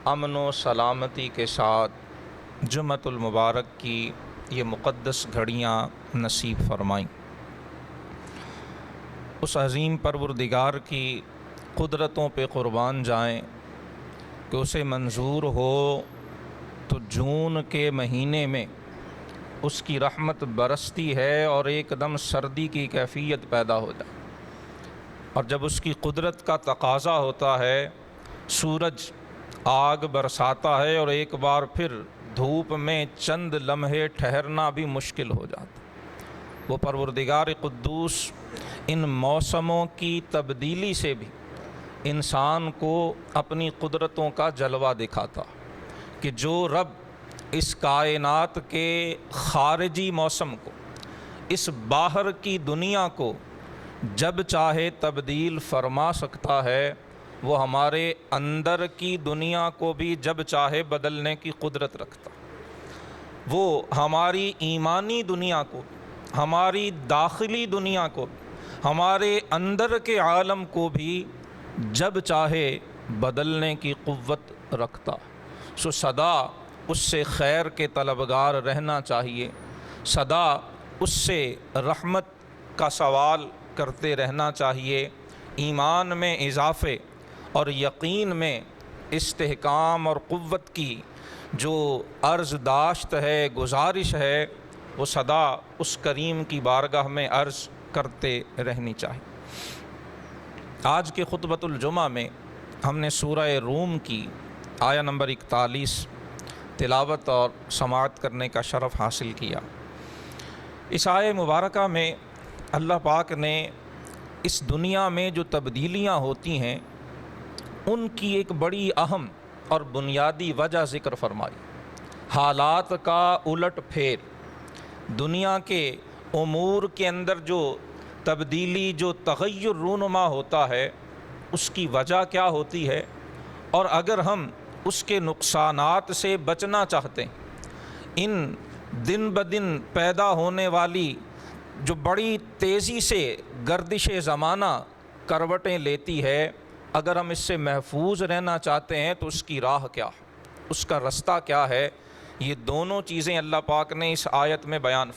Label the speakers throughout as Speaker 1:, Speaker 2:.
Speaker 1: امن و سلامتی کے ساتھ جمعۃ المبارک کی یہ مقدس گھڑیاں نصیب فرمائیں۔ اس عظیم پروردگار کی قدرتوں پہ قربان جائیں کہ اسے منظور ہو تو جون کے مہینے میں اس کی رحمت برستی ہے اور ایک دم سردی کی کیفیت پیدا ہو جائے، اور جب اس کی قدرت کا تقاضا ہوتا ہے سورج آگ برساتا ہے اور ایک بار پھر دھوپ میں چند لمحے ٹھہرنا بھی مشکل ہو جاتا۔ وہ پروردگار قدوس ان موسموں کی تبدیلی سے بھی انسان کو اپنی قدرتوں کا جلوہ دکھاتا کہ جو رب اس کائنات کے خارجی موسم کو، اس باہر کی دنیا کو جب چاہے تبدیل فرما سکتا ہے، وہ ہمارے اندر کی دنیا کو بھی جب چاہے بدلنے کی قدرت رکھتا۔ وہ ہماری ایمانی دنیا کو، ہماری داخلی دنیا کو، ہمارے اندر کے عالم کو بھی جب چاہے بدلنے کی قوت رکھتا۔ سو سدا اس سے خیر کے طلبگار رہنا چاہیے، سدا اس سے رحمت کا سوال کرتے رہنا چاہیے، ایمان میں اضافے اور یقین میں استحکام اور قوت کی جو عرض داشت ہے، گزارش ہے، وہ سدا اس کریم کی بارگاہ میں عرض کرتے رہنی چاہیے۔ آج کے خطبۃ الجمعہ میں ہم نے سورہ روم کی آیہ نمبر 41 تلاوت اور سماعت کرنے کا شرف حاصل کیا۔ اس آیہ مبارکہ میں اللہ پاک نے اس دنیا میں جو تبدیلیاں ہوتی ہیں ان کی ایک بڑی اہم اور بنیادی وجہ ذکر فرمائی۔ حالات کا الٹ پھیر، دنیا کے امور کے اندر جو تبدیلی، جو تغیر رونما ہوتا ہے، اس کی وجہ کیا ہوتی ہے، اور اگر ہم اس کے نقصانات سے بچنا چاہتے ہیں، ان دن بدن پیدا ہونے والی جو بڑی تیزی سے گردش زمانہ کروٹیں لیتی ہے، اگر ہم اس سے محفوظ رہنا چاہتے ہیں تو اس کی راہ کیا ہے، اس کا رستہ کیا ہے، یہ دونوں چیزیں اللہ پاک نے اس آیت میں بیان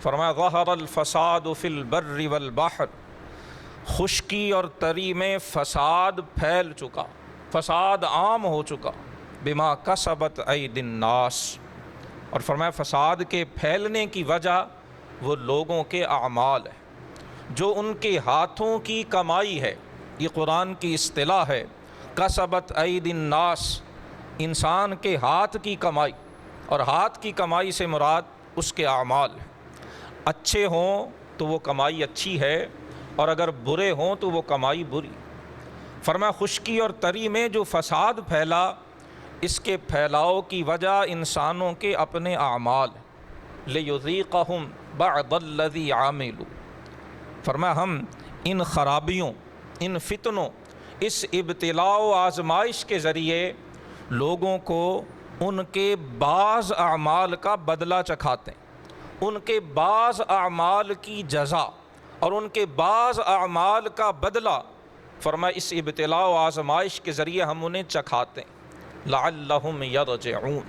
Speaker 1: فرمایا ظہر الفساد فی البر والبحر، خشکی اور تری میں فساد پھیل چکا، فساد عام ہو چکا، بما کسبت ایدی الناس، اور فرمایا فساد کے پھیلنے کی وجہ وہ لوگوں کے اعمال ہے، جو ان کے ہاتھوں کی کمائی ہے۔ یہ قرآن کی اصطلاح ہے، کسبت ایدی الناس، انسان کے ہاتھ کی کمائی، اور ہاتھ کی کمائی سے مراد اس کے اعمال ہے۔ اچھے ہوں تو وہ کمائی اچھی ہے، اور اگر برے ہوں تو وہ کمائی بری۔ فرمایا خشکی اور تری میں جو فساد پھیلا، اس کے پھیلاؤ کی وجہ انسانوں کے اپنے اعمال، لِيُذِيقَهُمْ بَعْضَ الَّذِي عَمِلُوا۔ فرمایا ہم ان خرابیوں، ان فتنوں، اس ابتلاء و آزمائش کے ذریعے لوگوں کو ان کے بعض اعمال کا بدلہ چکھاتے ہیں، ان کے بعض اعمال کی جزا اور ان کے بعض اعمال کا بدلہ، فرمایا اس ابتلاء و آزمائش کے ذریعے ہم انہیں چکھاتے ہیں، لعلہم یرجعون،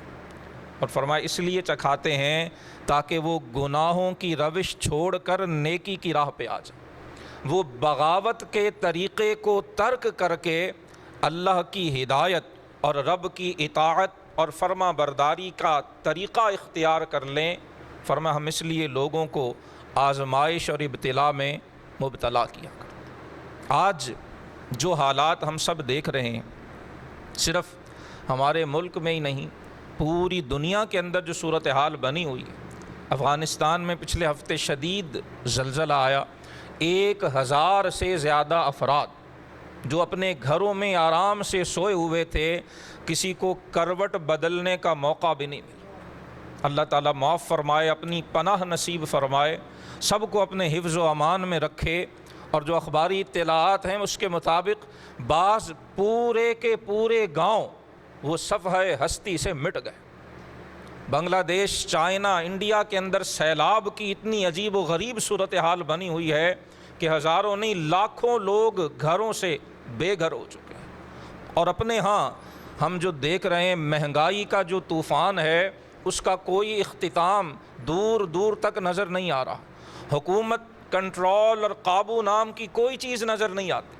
Speaker 1: اور فرمایا اس لیے چکھاتے ہیں تاکہ وہ گناہوں کی روش چھوڑ کر نیکی کی راہ پہ آ جائیں، وہ بغاوت کے طریقے کو ترک کر کے اللہ کی ہدایت اور رب کی اطاعت اور فرما برداری کا طریقہ اختیار کر لیں۔ فرمایا ہم اس لیے لوگوں کو آزمائش اور ابتلاء میں مبتلا کیا کرتے۔ آج جو حالات ہم سب دیکھ رہے ہیں، صرف ہمارے ملک میں ہی نہیں، پوری دنیا کے اندر جو صورتحال بنی ہوئی ہے، افغانستان میں پچھلے ہفتے شدید زلزلہ آیا، 1000 سے زیادہ افراد جو اپنے گھروں میں آرام سے سوئے ہوئے تھے، کسی کو کروٹ بدلنے کا موقع بھی نہیں ملا۔ اللہ تعالیٰ معاف فرمائے، اپنی پناہ نصیب فرمائے، سب کو اپنے حفظ و امان میں رکھے، اور جو اخباری اطلاعات ہیں اس کے مطابق بعض پورے کے پورے گاؤں وہ صفحہ ہستی سے مٹ گئے۔ بنگلہ دیش، چائنا، انڈیا کے اندر سیلاب کی اتنی عجیب و غریب صورتحال بنی ہوئی ہے کہ ہزاروں نہیں لاکھوں لوگ گھروں سے بے گھر ہو چکے ہیں، اور اپنے ہاں ہم جو دیکھ رہے ہیں مہنگائی کا جو طوفان ہے اس کا کوئی اختتام دور دور تک نظر نہیں آ رہا. حکومت کنٹرول اور قابو نام کی کوئی چیز نظر نہیں آتی.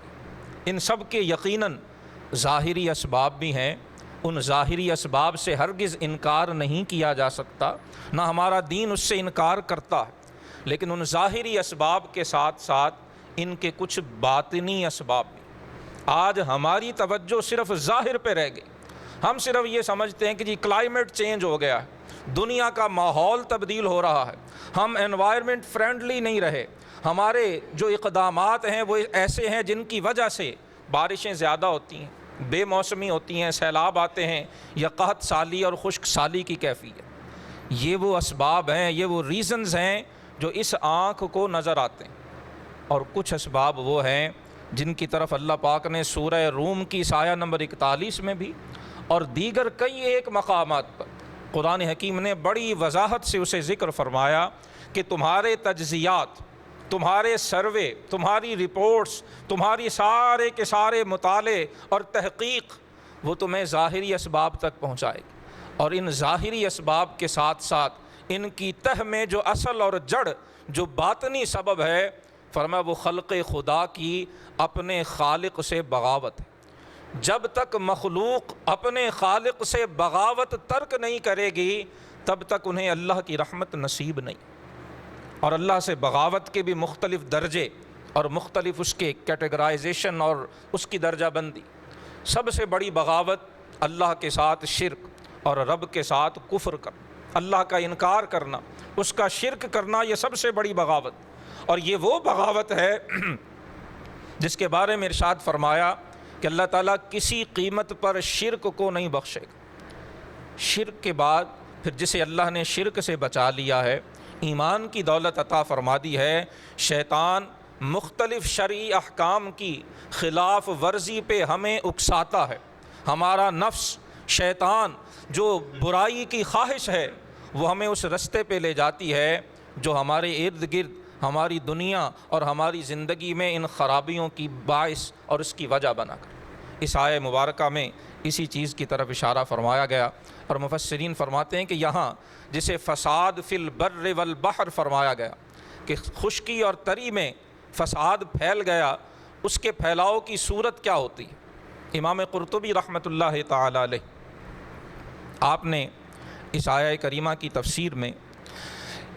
Speaker 1: ان سب کے یقیناً ظاہری اسباب بھی ہیں. ان ظاہری اسباب سے ہرگز انکار نہیں کیا جا سکتا، نہ ہمارا دین اس سے انکار کرتا ہے. لیکن ان ظاہری اسباب کے ساتھ ساتھ ان کے کچھ باطنی اسباب بھی. آج ہماری توجہ صرف ظاہر پہ رہ گئی. ہم صرف یہ سمجھتے ہیں کہ جی کلائمیٹ چینج ہو گیا ہے، دنیا کا ماحول تبدیل ہو رہا ہے، ہم انوائرمنٹ فرینڈلی نہیں رہے، ہمارے جو اقدامات ہیں وہ ایسے ہیں جن کی وجہ سے بارشیں زیادہ ہوتی ہیں، بے موسمی ہوتی ہیں، سیلاب آتے ہیں، یا قحط سالی اور خشک سالی کی کیفیت. یہ وہ اسباب ہیں، یہ وہ ریزنز ہیں جو اس آنکھ کو نظر آتے ہیں. اور کچھ اسباب وہ ہیں جن کی طرف اللہ پاک نے سورہ روم کی آیہ نمبر 41 میں بھی اور دیگر کئی ایک مقامات پر قرآن حکیم نے بڑی وضاحت سے اسے ذکر فرمایا کہ تمہارے تجزیات، تمہارے سروے، تمہاری رپورٹس، تمہاری سارے کے سارے مطالعے اور تحقیق وہ تمہیں ظاہری اسباب تک پہنچائے گی. اور ان ظاہری اسباب کے ساتھ ساتھ ان کی تہ میں جو اصل اور جڑ جو باطنی سبب ہے، فرمایا وہ خلق خدا کی اپنے خالق سے بغاوت ہے. جب تک مخلوق اپنے خالق سے بغاوت ترک نہیں کرے گی تب تک انہیں اللہ کی رحمت نصیب نہیں. اور اللہ سے بغاوت کے بھی مختلف درجے اور مختلف اس کے کیٹیگرائزیشن اور اس کی درجہ بندی. سب سے بڑی بغاوت اللہ کے ساتھ شرک اور رب کے ساتھ کفر کرنا، اللہ کا انکار کرنا، اس کا شرک کرنا، یہ سب سے بڑی بغاوت. اور یہ وہ بغاوت ہے جس کے بارے میں ارشاد فرمایا کہ اللہ تعالیٰ کسی قیمت پر شرک کو نہیں بخشے گا. شرک کے بعد پھر جسے اللہ نے شرک سے بچا لیا ہے، ایمان کی دولت عطا فرما دی ہے، شیطان مختلف شرعی احکام کی خلاف ورزی پہ ہمیں اکساتا ہے. ہمارا نفس شیطان جو برائی کی خواہش ہے وہ ہمیں اس رستے پہ لے جاتی ہے جو ہمارے ارد گرد ہماری دنیا اور ہماری زندگی میں ان خرابیوں کی باعث اور اس کی وجہ بنا کر. اس آیہ مبارکہ میں اسی چیز کی طرف اشارہ فرمایا گیا. اور مفسرین فرماتے ہیں کہ یہاں جسے فساد فی البر والبحر فرمایا گیا کہ خشکی اور تری میں فساد پھیل گیا، اس کے پھیلاؤ کی صورت کیا ہوتی ہے. امام قرطبی رحمۃ اللہ تعالی علیہ آپ نے اس آیہ کریمہ کی تفسیر میں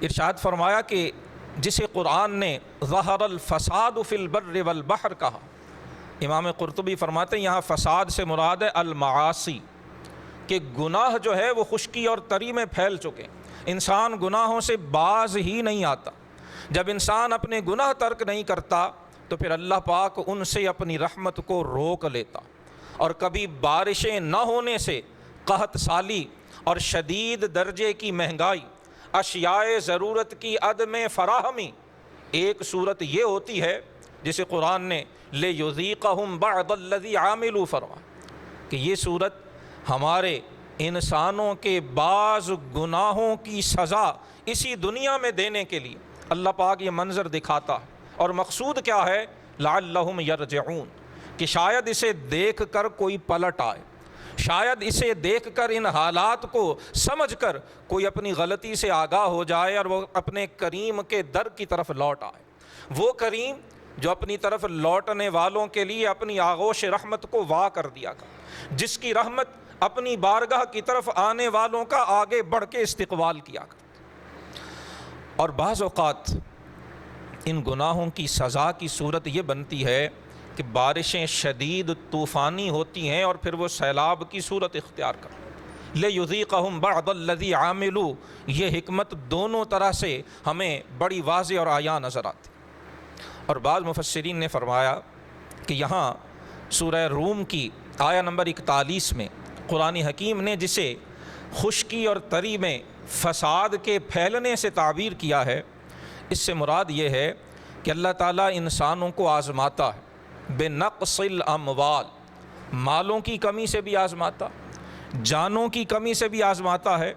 Speaker 1: ارشاد فرمایا کہ جسے قرآن نے ظہر الفساد فی البر والبحر کہا، امام قرطبی فرماتے ہیں یہاں فساد سے مراد ہے المعاصی، کہ گناہ جو ہے وہ خشکی اور تری میں پھیل چکے، انسان گناہوں سے باز ہی نہیں آتا. جب انسان اپنے گناہ ترک نہیں کرتا تو پھر اللہ پاک ان سے اپنی رحمت کو روک لیتا. اور کبھی بارشیں نہ ہونے سے قحط سالی اور شدید درجے کی مہنگائی، اشیاء ضرورت کی عدم فراہمی، ایک صورت یہ ہوتی ہے جسے قرآن نے لِيُذِيقَهُمْ بَعْضَ الَّذِي عَمِلُوا فرمایا کہ یہ صورت ہمارے انسانوں کے بعض گناہوں کی سزا اسی دنیا میں دینے کے لیے اللہ پاک یہ منظر دکھاتا ہے. اور مقصود کیا ہے؟ لَعَلَّهُمْ يَرْجِعُونَ، کہ شاید اسے دیکھ کر کوئی پلٹ آئے، شاید اسے دیکھ کر ان حالات کو سمجھ کر کوئی اپنی غلطی سے آگاہ ہو جائے اور وہ اپنے کریم کے در کی طرف لوٹ آئے. وہ کریم جو اپنی طرف لوٹنے والوں کے لیے اپنی آغوش رحمت کو وا کر دیا کرتا، جس کی رحمت اپنی بارگاہ کی طرف آنے والوں کا آگے بڑھ کے استقبال کیا کرتا. اور بعض اوقات ان گناہوں کی سزا کی صورت یہ بنتی ہے کہ بارشیں شدید طوفانی ہوتی ہیں اور پھر وہ سیلاب کی صورت اختیار کرتے. لِيُذِيقَهُمْ بَعْضَ الَّذِي عَمِلُوا، یہ حکمت دونوں طرح سے ہمیں بڑی واضح اور عیاں نظر آتی. اور بعض مفسرین نے فرمایا کہ یہاں سورہ روم کی آیہ نمبر 41 میں قرآن حکیم نے جسے خشکی اور تری میں فساد کے پھیلنے سے تعبیر کیا ہے، اس سے مراد یہ ہے کہ اللہ تعالیٰ انسانوں کو آزماتا ہے بِنَقْصِ الْأَمْوَالِ، مالوں کی کمی سے بھی آزماتا، جانوں کی کمی سے بھی آزماتا ہے،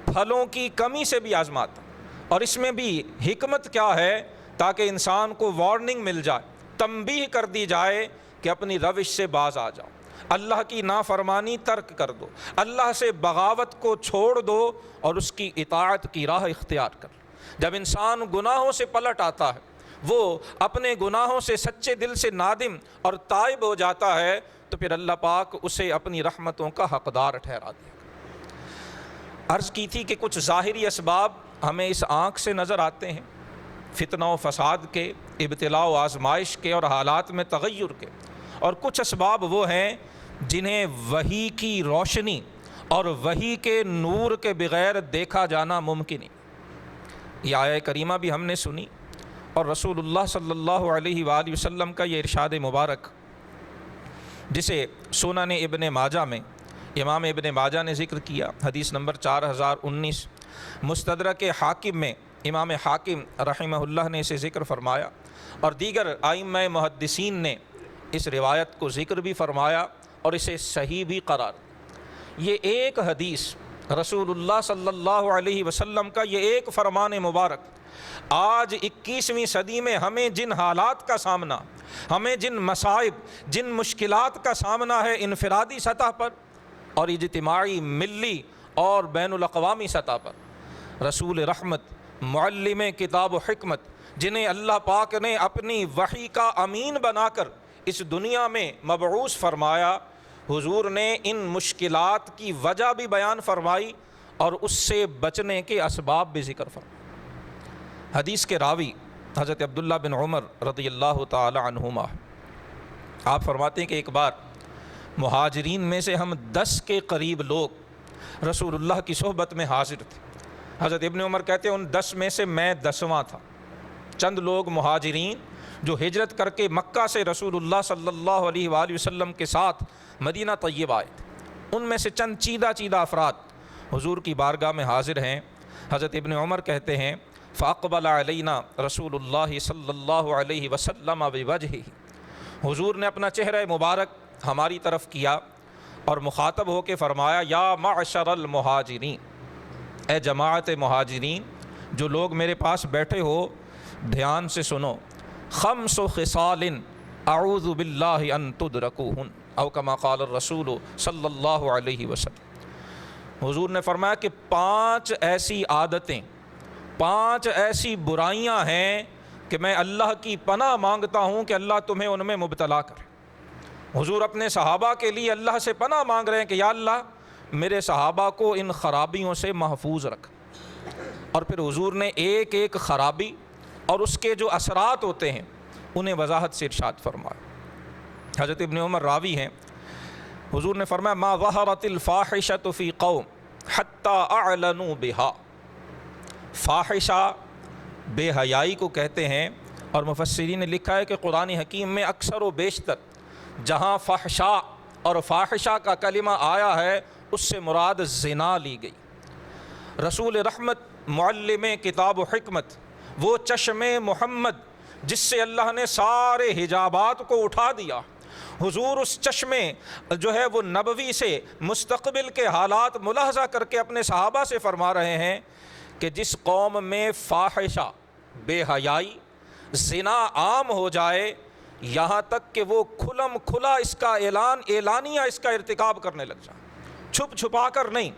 Speaker 1: پھلوں کی کمی سے بھی آزماتا. اور اس میں بھی حکمت کیا ہے؟ تاکہ انسان کو وارننگ مل جائے، تنبیہ کر دی جائے کہ اپنی روش سے باز آ جاؤ، اللہ کی نافرمانی ترک کر دو، اللہ سے بغاوت کو چھوڑ دو اور اس کی اطاعت کی راہ اختیار کر لو۔ جب انسان گناہوں سے پلٹ آتا ہے، وہ اپنے گناہوں سے سچے دل سے نادم اور تائب ہو جاتا ہے، تو پھر اللہ پاک اسے اپنی رحمتوں کا حقدار ٹھہرا دیا۔ عرض کی تھی کہ کچھ ظاہری اسباب ہمیں اس آنکھ سے نظر آتے ہیں، فتنہ و فساد کے، ابتلاء و آزمائش کے اور حالات میں تغیر کے، اور کچھ اسباب وہ ہیں جنہیں وحی کی روشنی اور وحی کے نور کے بغیر دیکھا جانا ممکن نہیں۔ یہ آیہ کریمہ بھی ہم نے سنی، اور رسول اللہ صلی اللہ علیہ وآلہ وسلم کا یہ ارشاد مبارک، جسے سنن ابن ماجہ میں امام ابن ماجہ نے ذکر کیا، حدیث نمبر 4019، مستدرک حاکم میں امام حاکم رحمہ اللہ نے اسے ذکر فرمایا، اور دیگر ائمہ محدثین نے اس روایت کو ذکر بھی فرمایا اور اسے صحیح بھی قرار دیا۔ یہ ایک حدیث رسول اللہ صلی اللہ علیہ وسلم کا، یہ ایک فرمان مبارک آج 21ویں صدی میں ہمیں جن حالات کا سامنا، ہمیں جن مصائب، جن مشکلات کا سامنا ہے انفرادی سطح پر اور اجتماعی، ملی اور بین الاقوامی سطح پر، رسول رحمت، معلم کتاب و حکمت، جنہیں اللہ پاک نے اپنی وحی کا امین بنا کر اس دنیا میں مبعوث فرمایا، حضور نے ان مشکلات کی وجہ بھی بیان فرمائی اور اس سے بچنے کے اسباب بھی ذکر فرمائے۔ حدیث کے راوی حضرت عبداللہ بن عمر رضی اللہ تعالی عنہما، آپ فرماتے ہیں کہ ایک بار مہاجرین میں سے ہم 10 کے قریب لوگ رسول اللہ کی صحبت میں حاضر تھے۔ حضرت ابن عمر کہتے ہیں ان 10 میں سے میں 10واں تھا۔ چند لوگ مہاجرین جو ہجرت کر کے مکہ سے رسول اللہ صلی اللہ علیہ وآلہ وسلم کے ساتھ مدینہ طیبہ آئے تھے، ان میں سے چند چیدہ افراد حضور کی بارگاہ میں حاضر ہیں۔ حضرت ابن عمر کہتے ہیں فاقبل علینا رسول اللہ صلی اللہ علیہ وسلم بوجہہ، حضور نے اپنا چہرہ مبارک ہماری طرف کیا اور مخاطب ہو کے فرمایا یا معشر المہاجرین، اے جماعت مہاجرین، جو لوگ میرے پاس بیٹھے ہو دھیان سے سنو، خمس خصال اعوذ باللہ ان تدرکوہن او کما قال الرسول صلی اللہ علیہ وسلم۔ حضور نے فرمایا کہ 5 ایسی عادتیں، 5 ایسی برائیاں ہیں کہ میں اللہ کی پناہ مانگتا ہوں کہ اللہ تمہیں ان میں مبتلا کرے۔ حضور اپنے صحابہ کے لیے اللہ سے پناہ مانگ رہے ہیں کہ یا اللہ میرے صحابہ کو ان خرابیوں سے محفوظ رکھ، اور پھر حضور نے ایک ایک خرابی اور اس کے جو اثرات ہوتے ہیں انہیں وضاحت سے ارشاد فرمایا۔ حضرت ابن عمر راوی ہیں، حضور نے فرمایا ما ظہرت الفاحشۃ فی قوم حتی اعلنوا بها، فاحشہ بے حیائی کو کہتے ہیں، اور مفسرین نے لکھا ہے کہ قرآن حکیم میں اکثر و بیشتر جہاں فحشاء اور فاحشہ کا کلمہ آیا ہے اس سے مراد زنا لی گئی۔ رسول رحمت، معلم کتاب و حکمت، وہ چشم محمد جس سے اللہ نے سارے حجابات کو اٹھا دیا، حضور اس چشمے جو ہے وہ نبوی سے مستقبل کے حالات ملاحظہ کر کے اپنے صحابہ سے فرما رہے ہیں کہ جس قوم میں فاحشہ، بے حیائی، زنا عام ہو جائے، یہاں تک کہ وہ کھلم کھلا اس کا اعلانیہ اس کا ارتکاب کرنے لگ جائے، چھپ چھپا کر نہیں،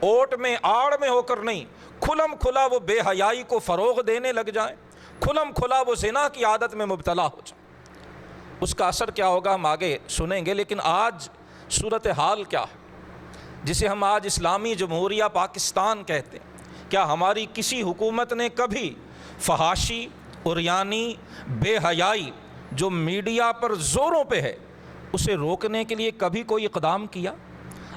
Speaker 1: اوٹ میں آڑ میں ہو کر نہیں، کھلم کھلا وہ بے حیائی کو فروغ دینے لگ جائیں، کھلم کھلا وہ زنا کی عادت میں مبتلا ہو جائے، اس کا اثر کیا ہوگا ہم آگے سنیں گے۔ لیکن آج صورتحال کیا ہے جسے ہم آج اسلامی جمہوریہ پاکستان کہتے ہیں؟ کیا ہماری کسی حکومت نے کبھی فحاشی، عریانی، بے حیائی جو میڈیا پر زوروں پہ ہے اسے روکنے کے لیے کبھی کوئی اقدام کیا؟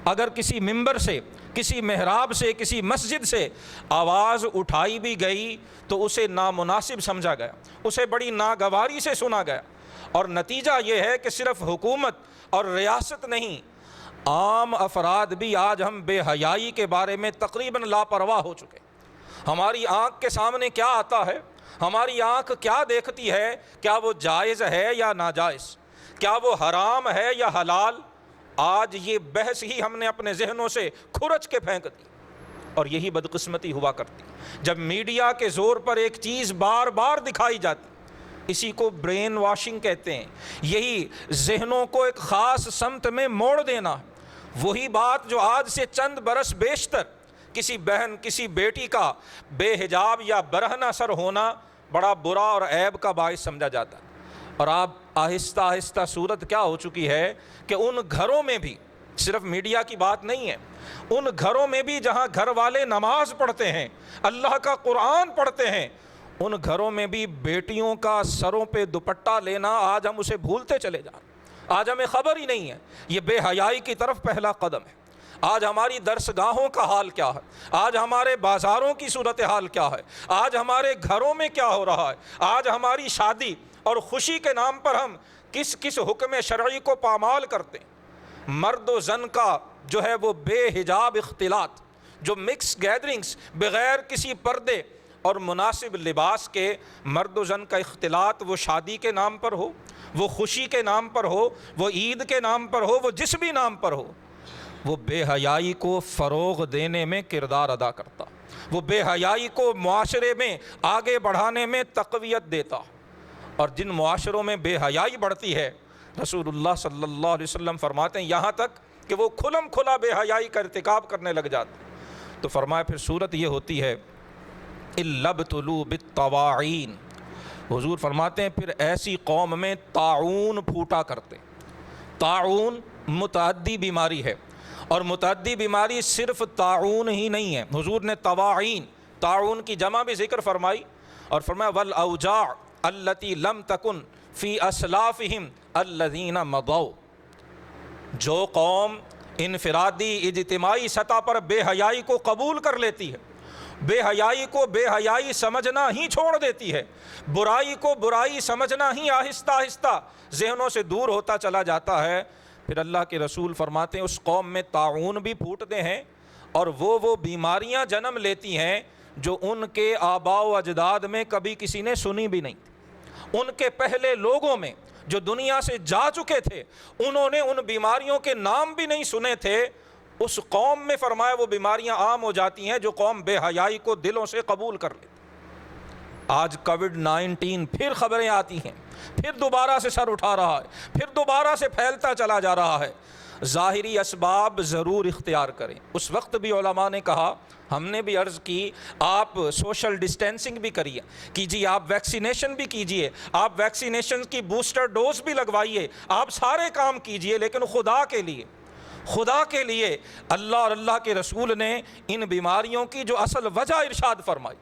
Speaker 1: اگر کسی ممبر سے، کسی محراب سے، کسی مسجد سے آواز اٹھائی بھی گئی تو اسے نامناسب سمجھا گیا، اسے بڑی ناگواری سے سنا گیا، اور نتیجہ یہ ہے کہ صرف حکومت اور ریاست نہیں، عام افراد بھی آج ہم بے حیائی کے بارے میں تقریباً لاپرواہ ہو چکے۔ ہماری آنکھ کے سامنے کیا آتا ہے، ہماری آنکھ کیا دیکھتی ہے، کیا وہ جائز ہے یا ناجائز، کیا وہ حرام ہے یا حلال، آج یہ بحث ہی ہم نے اپنے ذہنوں سے کھرچ کے پھینک دی۔ اور یہی بدقسمتی ہوا کرتی، جب میڈیا کے زور پر ایک چیز بار بار دکھائی جاتی، اسی کو برین واشنگ کہتے ہیں، یہی ذہنوں کو ایک خاص سمت میں موڑ دینا، وہی بات جو آج سے چند برس بیشتر کسی بہن کسی بیٹی کا بے حجاب یا برہنہ سر ہونا بڑا برا اور عیب کا باعث سمجھا جاتا ہے۔ اور آپ آہستہ آہستہ صورت کیا ہو چکی ہے کہ ان گھروں میں بھی، صرف میڈیا کی بات نہیں ہے، ان گھروں میں بھی جہاں گھر والے نماز پڑھتے ہیں، اللہ کا قرآن پڑھتے ہیں، ان گھروں میں بھی بیٹیوں کا سروں پہ دوپٹہ لینا آج ہم اسے بھولتے چلے جا رہے ہیں، آج ہمیں خبر ہی نہیں ہے۔ یہ بے حیائی کی طرف پہلا قدم ہے۔ آج ہماری درسگاہوں کا حال کیا ہے، آج ہمارے بازاروں کی صورتحال کیا ہے، آج ہمارے گھروں میں کیا ہو رہا ہے، آج ہماری شادی اور خوشی کے نام پر ہم کس کس حکم شرعی کو پامال کرتے ہیں۔ مرد و زن کا جو ہے وہ بے حجاب اختلاط، جو مکس گیدرنگز بغیر کسی پردے اور مناسب لباس کے مرد و زن کا اختلاط، وہ شادی کے نام پر ہو، وہ خوشی کے نام پر ہو، وہ عید کے نام پر ہو، وہ جس بھی نام پر ہو، وہ بے حیائی کو فروغ دینے میں کردار ادا کرتا، وہ بے حیائی کو معاشرے میں آگے بڑھانے میں تقویت دیتا۔ اور جن معاشروں میں بے حیائی بڑھتی ہے، رسول اللہ صلی اللہ علیہ وسلم فرماتے ہیں یہاں تک کہ وہ کھلم کھلا بے حیائی کا ارتکاب کرنے لگ جاتے، تو فرمایا پھر صورت یہ ہوتی ہے اِلَّا ابْتُلُوا بِالطَّوَاعِينَ، حضور فرماتے ہیں پھر ایسی قوم میں طاعون پھوٹا کرتے۔ طاعون متعدی بیماری ہے، اور متعدی بیماری صرف طاعون ہی نہیں ہے، حضور نے طواعین، طاعون کی جمع بھی ذکر فرمائی، اور فرمایا وَالْأَوْجَاعُ الَّتِي لَمْ تَكُنْ فِي أَسْلَافِهِمْ الَّذِينَ مَضَوْا، جو قوم انفرادی اجتماعی سطح پر بے حیائی کو قبول کر لیتی ہے، بے حیائی کو بے حیائی سمجھنا ہی چھوڑ دیتی ہے، برائی کو برائی سمجھنا ہی آہستہ آہستہ ذہنوں سے دور ہوتا چلا جاتا ہے، پھر اللہ کے رسول فرماتے ہیں اس قوم میں طاعون بھی پھوٹتے ہیں، اور وہ بیماریاں جنم لیتی ہیں جو ان کے آباء و اجداد میں کبھی کسی نے سنی بھی نہیں، ان کے پہلے لوگوں میں جو دنیا سے جا چکے تھے انہوں نے ان بیماریوں کے نام بھی نہیں سنے تھے، اس قوم میں فرمایا وہ بیماریاں عام ہو جاتی ہیں جو قوم بے حیائی کو دلوں سے قبول کر لیتی۔ آج کووڈ-19 پھر خبریں آتی ہیں، پھر دوبارہ سے سر اٹھا رہا ہے، پھر دوبارہ سے پھیلتا چلا جا رہا ہے۔ ظاہری اسباب ضرور اختیار کریں، اس وقت بھی علماء نے کہا، ہم نے بھی عرض کی، آپ سوشل ڈسٹینسنگ بھی کیجیے، آپ ویکسینیشن بھی کیجیے، آپ ویکسینیشن کی بوسٹر ڈوز بھی لگوائیے، آپ سارے کام کیجیے، لیکن خدا کے لیے اللہ اور اللہ کے رسول نے ان بیماریوں کی جو اصل وجہ ارشاد فرمائی،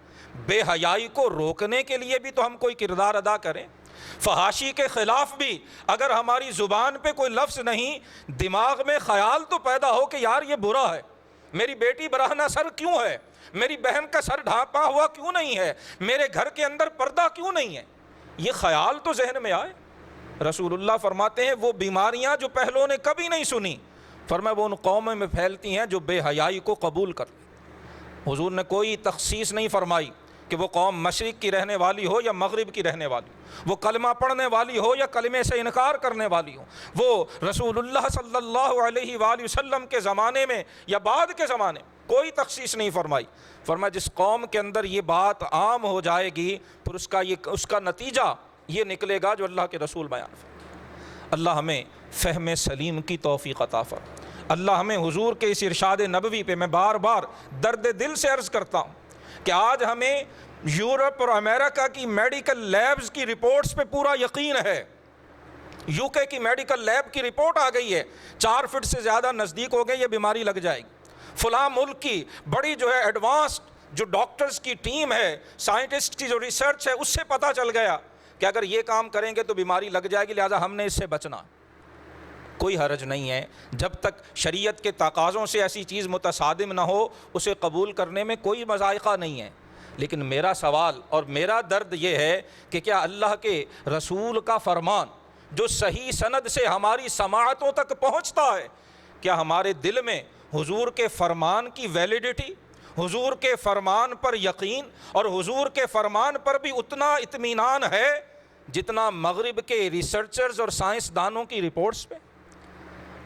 Speaker 1: بے حیائی کو روکنے کے لیے بھی تو ہم کوئی کردار ادا کریں۔ فحاشی کے خلاف بھی اگر ہماری زبان پہ کوئی لفظ نہیں، دماغ میں خیال تو پیدا ہو کہ یار یہ برا ہے، میری بیٹی برہنہ سر کیوں ہے، میری بہن کا سر ڈھانپا ہوا کیوں نہیں ہے، میرے گھر کے اندر پردہ کیوں نہیں ہے، یہ خیال تو ذہن میں آئے۔ رسول اللہ فرماتے ہیں وہ بیماریاں جو پہلوں نے کبھی نہیں سنی، فرمایا وہ ان قوموں میں پھیلتی ہیں جو بے حیائی کو قبول کر لیں۔ حضور نے کوئی تخصیص نہیں فرمائی کہ وہ قوم مشرق کی رہنے والی ہو یا مغرب کی رہنے والی ہو، وہ کلمہ پڑھنے والی ہو یا کلمے سے انکار کرنے والی ہو، وہ رسول اللہ صلی اللہ علیہ وآلہ وسلم کے زمانے میں یا بعد کے زمانے میں کوئی تخصیص نہیں فرمائی۔ فرمایا جس قوم کے اندر یہ بات عام ہو جائے گی پھر اس کا نتیجہ یہ نکلے گا جو اللہ کے رسول بیان فرمائے۔ اللہ ہمیں فہم سلیم کی توفیق عطا فرمائے۔ اللہ ہمیں حضور کے اس ارشاد نبوی پہ میں بار بار درد دل سے عرض کرتا ہوں کہ آج ہمیں یورپ اور امریکہ کی میڈیکل لیبز کی رپورٹس پہ پورا یقین ہے۔ یو کے کی میڈیکل لیب کی رپورٹ آ گئی ہے، 4 فٹ سے زیادہ نزدیک ہو گئے یہ بیماری لگ جائے گی۔ فلاں ملک کی بڑی جو ہے ایڈوانسڈ جو ڈاکٹرز کی ٹیم ہے، سائنٹسٹ کی جو ریسرچ ہے، اس سے پتہ چل گیا کہ اگر یہ کام کریں گے تو بیماری لگ جائے گی، لہٰذا ہم نے اس سے بچنا۔ کوئی حرج نہیں ہے، جب تک شریعت کے تقاضوں سے ایسی چیز متصادم نہ ہو اسے قبول کرنے میں کوئی مذائقہ نہیں ہے، لیکن میرا سوال اور میرا درد یہ ہے کہ کیا اللہ کے رسول کا فرمان جو صحیح سند سے ہماری سماعتوں تک پہنچتا ہے، کیا ہمارے دل میں حضور کے فرمان کی ویلیڈیٹی، حضور کے فرمان پر یقین اور حضور کے فرمان پر بھی اتنا اطمینان ہے جتنا مغرب کے ریسرچرز اور سائنسدانوں کی رپورٹس پہ؟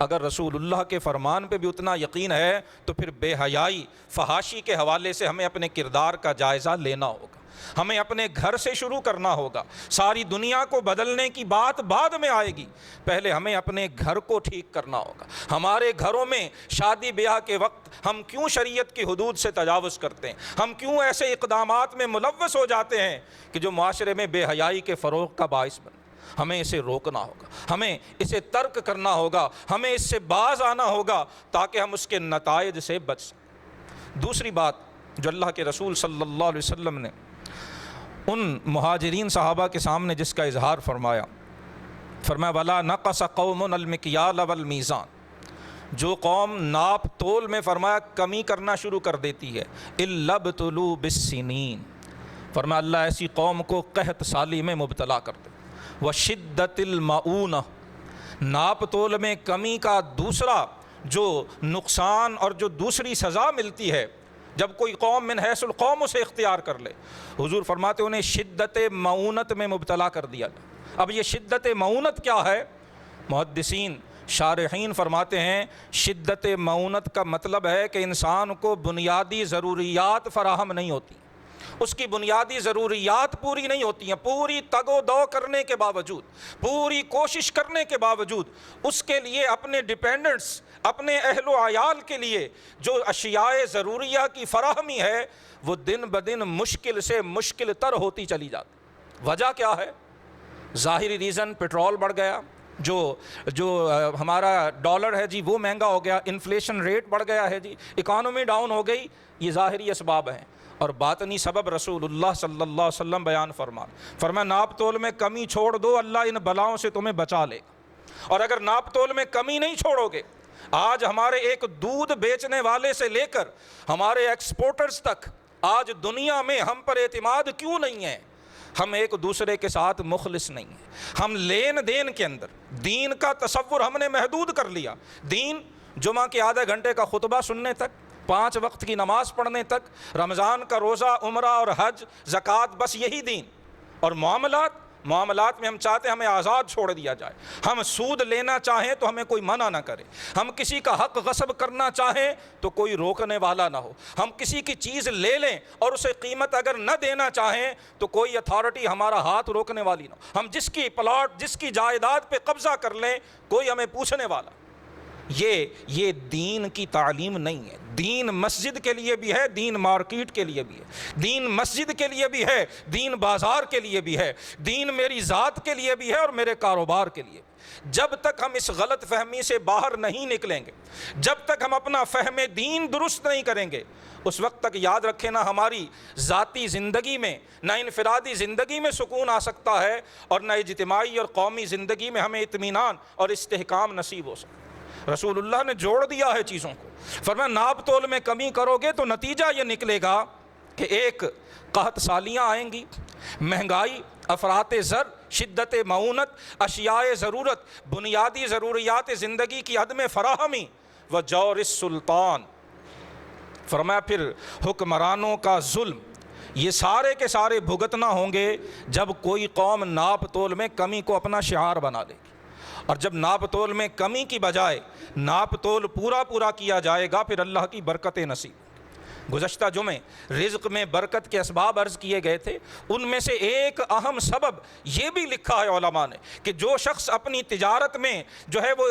Speaker 1: اگر رسول اللہ کے فرمان پہ بھی اتنا یقین ہے تو پھر بے حیائی، فحاشی کے حوالے سے ہمیں اپنے کردار کا جائزہ لینا ہوگا۔ ہمیں اپنے گھر سے شروع کرنا ہوگا. ساری دنیا کو بدلنے کی بات بعد میں آئے گی، پہلے ہمیں اپنے گھر کو ٹھیک کرنا ہوگا. ہمارے گھروں میں شادی بیاہ کے وقت ہم کیوں شریعت کی حدود سے تجاوز کرتے ہیں؟ ہم کیوں ایسے اقدامات میں ملوث ہو جاتے ہیں کہ جو معاشرے میں بے حیائی کے فروغ کا باعث بنے؟ ہمیں اسے روکنا ہوگا، ہمیں اسے ترک کرنا ہوگا، ہمیں اس سے باز آنا ہوگا تاکہ ہم اس کے نتائج سے بچ سکیں. دوسری بات جو اللہ کے رسول صلی اللہ علیہ وسلم نے ان مہاجرین صحابہ کے سامنے جس کا اظہار فرمایا، فرمایا وَلَا نَقَصَ قَوْمٌ الْمِكْيَالَ وَالْمِيزَانَ، جو قوم ناپ تول میں فرمایا کمی کرنا شروع کر دیتی ہے، إِلَّا ابْتُلُوا بِالسِّنِينَ، فرمایا اللہ ایسی قوم کو قحط سالی میں مبتلا کر دے. وَشِدَّةِ الْمَعُونَةِ، ناپ تول میں کمی کا دوسرا جو نقصان اور جو دوسری سزا ملتی ہے جب کوئی قوم من حیث القوم اسے اختیار کر لے، حضور فرماتے انہیں شدت معونت میں مبتلا کر دیا. اب یہ شدت معونت کیا ہے؟ محدثین شارحین فرماتے ہیں شدت معونت کا مطلب ہے کہ انسان کو بنیادی ضروریات فراہم نہیں ہوتی، اس کی بنیادی ضروریات پوری نہیں ہوتی ہیں. پوری تگ و دو کرنے کے باوجود، پوری کوشش کرنے کے باوجود اس کے لیے اپنے ڈیپینڈنٹس، اپنے اہل و عیال کے لیے جو اشیاء ضروریہ کی فراہمی ہے وہ دن بدن مشکل سے مشکل تر ہوتی چلی جاتی. وجہ کیا ہے؟ ظاہری ریزن پٹرول بڑھ گیا، جو ہمارا ڈالر ہے جی وہ مہنگا ہو گیا، انفلیشن ریٹ بڑھ گیا ہے جی، اکانومی ڈاؤن ہو گئی، یہ ظاہری اسباب ہیں. اور باطنی سبب رسول اللہ صلی اللہ علیہ وسلم بیان فرمایا ناپ تول میں کمی چھوڑ دو، اللہ ان بلاؤں سے تمہیں بچا لے گا. اور اگر ناپ تول میں کمی نہیں چھوڑو گے، آج ہمارے ایک دودھ بیچنے والے سے لے کر ہمارے ایکسپورٹرز تک آج دنیا میں ہم پر اعتماد کیوں نہیں ہے؟ ہم ایک دوسرے کے ساتھ مخلص نہیں ہیں. ہم لین دین کے اندر دین کا تصور ہم نے محدود کر لیا. دین جمعہ کے آدھے گھنٹے کا خطبہ سننے تک، 5 وقت کی نماز پڑھنے تک، رمضان کا روزہ، عمرہ اور حج، زکوٰۃ، بس یہی دین. اور معاملات میں ہم چاہتے ہیں ہمیں آزاد چھوڑ دیا جائے. ہم سود لینا چاہیں تو ہمیں کوئی منع نہ کرے، ہم کسی کا حق غصب کرنا چاہیں تو کوئی روکنے والا نہ ہو، ہم کسی کی چیز لے لیں اور اسے قیمت اگر نہ دینا چاہیں تو کوئی اتھارٹی ہمارا ہاتھ روکنے والی نہ ہو. ہم جس کی پلاٹ، جس کی جائیداد پہ قبضہ کر لیں، کوئی ہمیں پوچھنے والا. یہ دین کی تعلیم نہیں ہے. دین مسجد کے لیے بھی ہے، دین مارکیٹ کے لیے بھی ہے، دین مسجد کے لیے بھی ہے، دین بازار کے لیے بھی ہے، دین میری ذات کے لیے بھی ہے اور میرے کاروبار کے لیے. جب تک ہم اس غلط فہمی سے باہر نہیں نکلیں گے، جب تک ہم اپنا فہم دین درست نہیں کریں گے، اس وقت تک یاد رکھیں نہ ہماری ذاتی زندگی میں، نہ انفرادی زندگی میں سکون آ سکتا ہے اور نہ اجتماعی اور قومی زندگی میں ہمیں اطمینان اور استحکام نصیب ہو سکتا. رسول اللہ نے جوڑ دیا ہے چیزوں کو. فرمایا ناپ تول میں کمی کرو گے تو نتیجہ یہ نکلے گا کہ ایک قحط سالیاں آئیں گی، مہنگائی، افراط زر، شدت معونت، اشیاء ضرورت، بنیادی ضروریات زندگی کی عدم فراہمی، و جور السلطان. فرمایا پھر حکمرانوں کا ظلم، یہ سارے کے سارے بھگتنا ہوں گے جب کوئی قوم ناپ تول میں کمی کو اپنا شعار بنا لے گی. اور جب ناپ تول میں کمی کی بجائے ناپ تول پورا کیا جائے گا پھر اللہ کی برکتیں نصیب. گزشتہ جمعے رزق میں برکت کے اسباب عرض کیے گئے تھے، ان میں سے ایک اہم سبب یہ بھی لکھا ہے علماء نے کہ جو شخص اپنی تجارت میں جو ہے وہ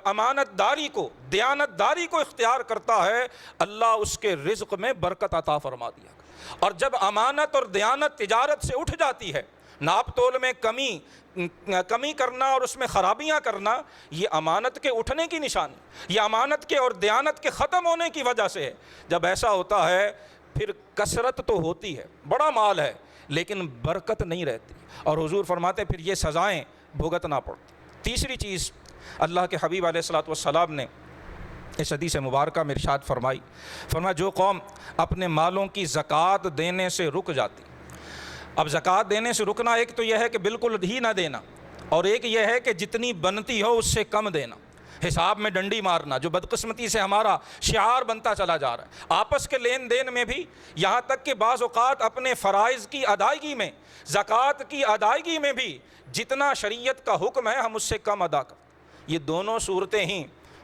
Speaker 1: امانت داری کو، دیانت داری کو اختیار کرتا ہے، اللہ اس کے رزق میں برکت عطا فرما دیا. اور جب امانت اور دیانت تجارت سے اٹھ جاتی ہے، ناپ تول میں کمی کرنا اور اس میں خرابیاں کرنا یہ امانت کے اٹھنے کی نشانی، یہ امانت کے اور دیانت کے ختم ہونے کی وجہ سے ہے. جب ایسا ہوتا ہے پھر کثرت تو ہوتی ہے، بڑا مال ہے، لیکن برکت نہیں رہتی، اور حضور فرماتے ہیں پھر یہ سزائیں بھگتنا پڑتی. تیسری چیز اللہ کے حبیب علیہ الصلوۃ والسلام نے اس حدیث مبارکہ میں ارشاد فرمایا جو قوم اپنے مالوں کی زکوٰۃ دینے سے رک جاتی. اب زکوٰۃ دینے سے رکنا ایک تو یہ ہے کہ بالکل ہی نہ دینا، اور ایک یہ ہے کہ جتنی بنتی ہو اس سے کم دینا، حساب میں ڈنڈی مارنا، جو بدقسمتی سے ہمارا شعار بنتا چلا جا رہا ہے. آپس کے لین دین میں بھی، یہاں تک کہ بعض اوقات اپنے فرائض کی ادائیگی میں، زکوٰۃ کی ادائیگی میں بھی جتنا شریعت کا حکم ہے ہم اس سے کم ادا کریں. یہ دونوں صورتیں ہی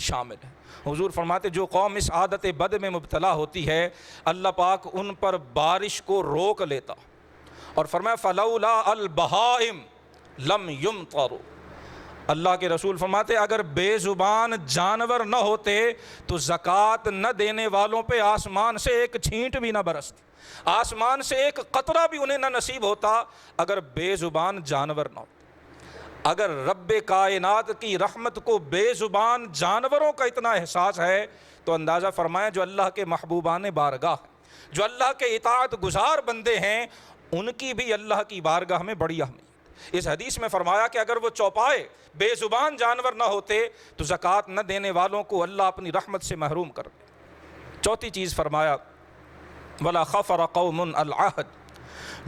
Speaker 1: شامل ہے۔ حضور فرماتے جو قوم اس عادت بد میں مبتلا ہوتی ہے اللہ پاک ان پر بارش کو روک لیتا، اور فرمایا فلولا البہائم لم یمطروا۔ اللہ کے رسول فرماتے اگر بے زبان جانور نہ ہوتے تو زکوٰۃ نہ دینے والوں پہ آسمان سے ایک چھینٹ بھی نہ برستی، آسمان سے ایک قطرہ بھی انہیں نہ نصیب ہوتا اگر بے زبان جانور نہ ہوتے۔ اگر رب کائنات کی رحمت کو بے زبان جانوروں کا اتنا احساس ہے تو اندازہ فرمائیں جو اللہ کے محبوبان بارگاہ ہیں، جو اللہ کے اطاعت گزار بندے ہیں، ان کی بھی اللہ کی بارگاہ میں بڑی اہمیت۔ اس حدیث میں فرمایا کہ اگر وہ چوپائے بے زبان جانور نہ ہوتے تو زکوٰۃ نہ دینے والوں کو اللہ اپنی رحمت سے محروم کر دے۔ چوتھی چیز فرمایا وَلَا خَفَرَ قَوْمٌ الْعَهْدِ،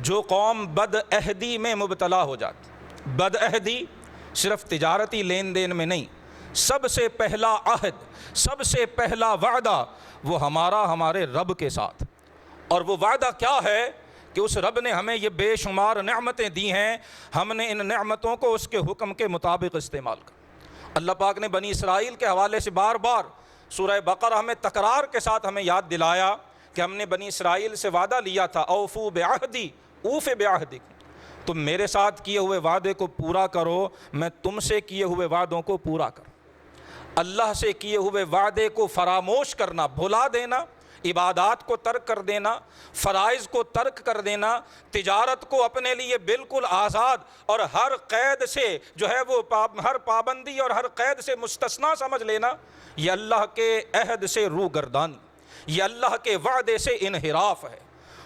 Speaker 1: جو قوم بد عہدی میں مبتلا ہو جاتی۔ بد عہدی صرف تجارتی لین دین میں نہیں، سب سے پہلا عہد، سب سے پہلا وعدہ وہ ہمارے رب کے ساتھ، اور وہ وعدہ کیا ہے کہ اس رب نے ہمیں یہ بے شمار نعمتیں دی ہیں، ہم نے ان نعمتوں کو اس کے حکم کے مطابق استعمال کر۔ اللہ پاک نے بنی اسرائیل کے حوالے سے بار بار سورہ بقرہ میں تکرار کے ساتھ ہمیں یاد دلایا کہ ہم نے بنی اسرائیل سے وعدہ لیا تھا اوفو بعہدی اوف بعہدکم، تم میرے ساتھ کیے ہوئے وعدے کو پورا کرو، میں تم سے کیے ہوئے وعدوں کو پورا کروں۔ اللہ سے کیے ہوئے وعدے کو فراموش کرنا، بھلا دینا، عبادات کو ترک کر دینا، فرائض کو ترک کر دینا، تجارت کو اپنے لیے بالکل آزاد اور ہر قید سے جو ہے وہ ہر پابندی اور ہر قید سے مستثنا سمجھ لینا، یہ اللہ کے عہد سے روگردانی، یہ اللہ کے وعدے سے انحراف ہے۔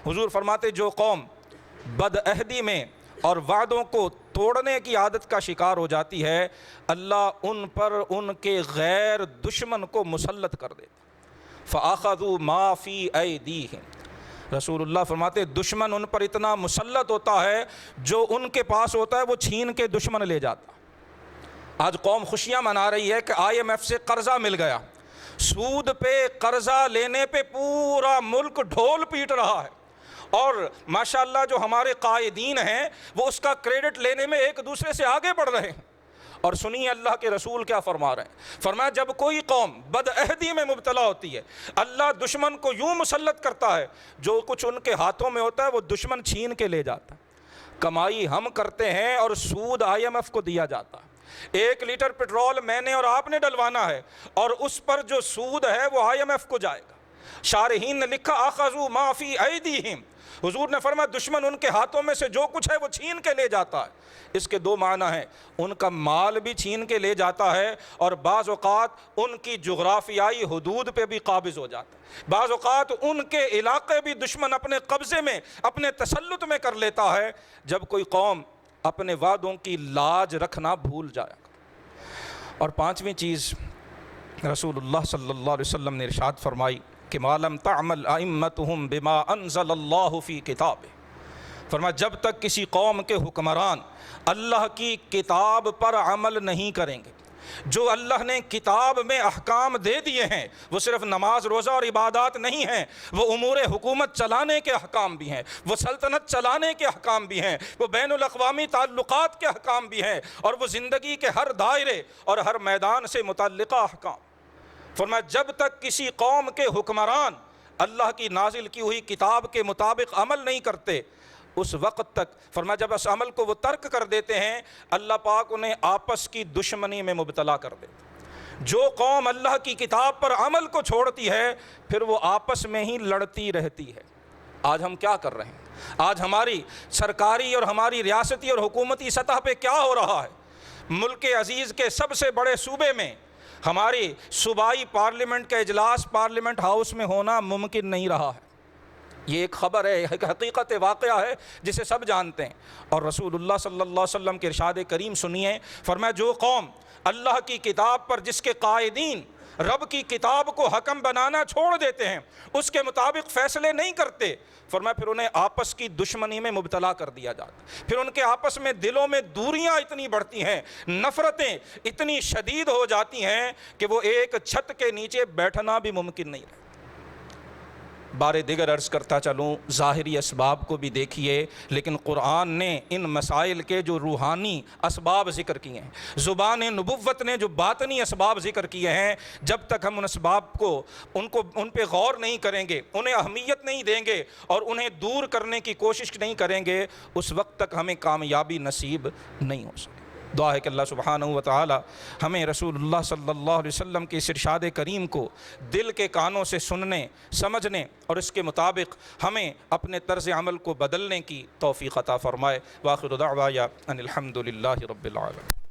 Speaker 1: حضور فرماتے جو قوم بد عہدی میں اور وعدوں کو توڑنے کی عادت کا شکار ہو جاتی ہے اللہ ان پر ان کے غیر دشمن کو مسلط کر دیتا۔ فَأَخَذُوا مَا فِي أَيْدِيهِمْ، رسول اللہ فرماتے دشمن ان پر اتنا مسلط ہوتا ہے جو ان کے پاس ہوتا ہے وہ چھین کے دشمن لے جاتا۔ آج قوم خوشیاں منا رہی ہے کہ IMF سے قرضہ مل گیا، سود پہ قرضہ لینے پہ پورا ملک ڈھول پیٹ رہا ہے، اور ماشاءاللہ جو ہمارے قائدین ہیں وہ اس کا کریڈٹ لینے میں ایک دوسرے سے آگے بڑھ رہے ہیں۔ اور سنیے اللہ کے رسول کیا فرما رہے ہیں، فرمایا جب کوئی قوم بد عہدی میں مبتلا ہوتی ہے اللہ دشمن کو یوں مسلط کرتا ہے جو کچھ ان کے ہاتھوں میں ہوتا ہے وہ دشمن چھین کے لے جاتا ہے۔ کمائی ہم کرتے ہیں اور سود IMF کو دیا جاتا ہے۔ 1 لیٹر پٹرول میں نے اور آپ نے ڈلوانا ہے اور اس پر جو سود ہے وہ IMF کو جائے گا۔ شارحین نے لکھا اخذوا ما فی ایدیہم، حضور نے فرمایا دشمن ان کے ہاتھوں میں سے جو کچھ ہے وہ چھین کے لے جاتا ہے۔ اس کے 2 معنی ہیں، ان کا مال بھی چھین کے لے جاتا ہے اور بعض اوقات ان کی جغرافیائی حدود پہ بھی قابض ہو جاتا ہے، بعض اوقات ان کے علاقے بھی دشمن اپنے قبضے میں اپنے تسلط میں کر لیتا ہے جب کوئی قوم اپنے وعدوں کی لاج رکھنا بھول جائے۔ اور 5ویں چیز رسول اللہ صلی اللہ علیہ وسلم نے ارشاد فرمائی کہ ما لم تعمل ائمتهم بما انزل اللہ فی کتابہ، فرمایا جب تک کسی قوم کے حکمران اللہ کی کتاب پر عمل نہیں کریں گے، جو اللہ نے کتاب میں احکام دے دیے ہیں وہ صرف نماز روزہ اور عبادات نہیں ہیں، وہ امور حکومت چلانے کے احکام بھی ہیں، وہ سلطنت چلانے کے احکام بھی ہیں، وہ بین الاقوامی تعلقات کے احکام بھی ہیں، اور وہ زندگی کے ہر دائرے اور ہر میدان سے متعلقہ احکام۔ فرمایا جب تک کسی قوم کے حکمران اللہ کی نازل کی ہوئی کتاب کے مطابق عمل نہیں کرتے اس وقت تک، فرمایا جب اس عمل کو وہ ترک کر دیتے ہیں اللہ پاک انہیں آپس کی دشمنی میں مبتلا کر دیتے۔ جو قوم اللہ کی کتاب پر عمل کو چھوڑتی ہے پھر وہ آپس میں ہی لڑتی رہتی ہے۔ آج ہم کیا کر رہے ہیں؟ آج ہماری سرکاری اور ہماری ریاستی اور حکومتی سطح پہ کیا ہو رہا ہے؟ ملک عزیز کے سب سے بڑے صوبے میں ہماری صوبائی پارلیمنٹ کا اجلاس پارلیمنٹ ہاؤس میں ہونا ممکن نہیں رہا ہے۔ یہ ایک خبر ہے، ایک حقیقت واقعہ ہے جسے سب جانتے ہیں۔ اور رسول اللہ صلی اللہ علیہ وسلم کے ارشاد کریم سنیے، فرمایا جو قوم اللہ کی کتاب پر جس کے قائدین رب کی کتاب کو حکم بنانا چھوڑ دیتے ہیں، اس کے مطابق فیصلے نہیں کرتے، فرمایا پھر انہیں آپس کی دشمنی میں مبتلا کر دیا جاتا، پھر ان کے آپس میں دلوں میں دوریاں اتنی بڑھتی ہیں، نفرتیں اتنی شدید ہو جاتی ہیں کہ وہ ایک چھت کے نیچے بیٹھنا بھی ممکن نہیں رہتا۔ بار دیگر عرض کرتا چلوں، ظاہری اسباب کو بھی دیکھیے، لیکن قرآن نے ان مسائل کے جو روحانی اسباب ذکر کیے ہیں، زبان نبوت نے جو باطنی اسباب ذکر کیے ہیں، جب تک ہم ان اسباب کو ان پہ غور نہیں کریں گے، انہیں اہمیت نہیں دیں گے اور انہیں دور کرنے کی کوشش نہیں کریں گے، اس وقت تک ہمیں کامیابی نصیب نہیں ہو سکتی۔ دعا ہے کہ اللہ سبحانہ و تعالی ہمیں رسول اللہ صلی اللہ علیہ وسلم کے اس ارشاد کریم کو دل کے کانوں سے سننے، سمجھنے اور اس کے مطابق ہمیں اپنے طرز عمل کو بدلنے کی توفیق عطا فرمائے۔ وآخر دعوایا ان الحمد للہ رب العالمین۔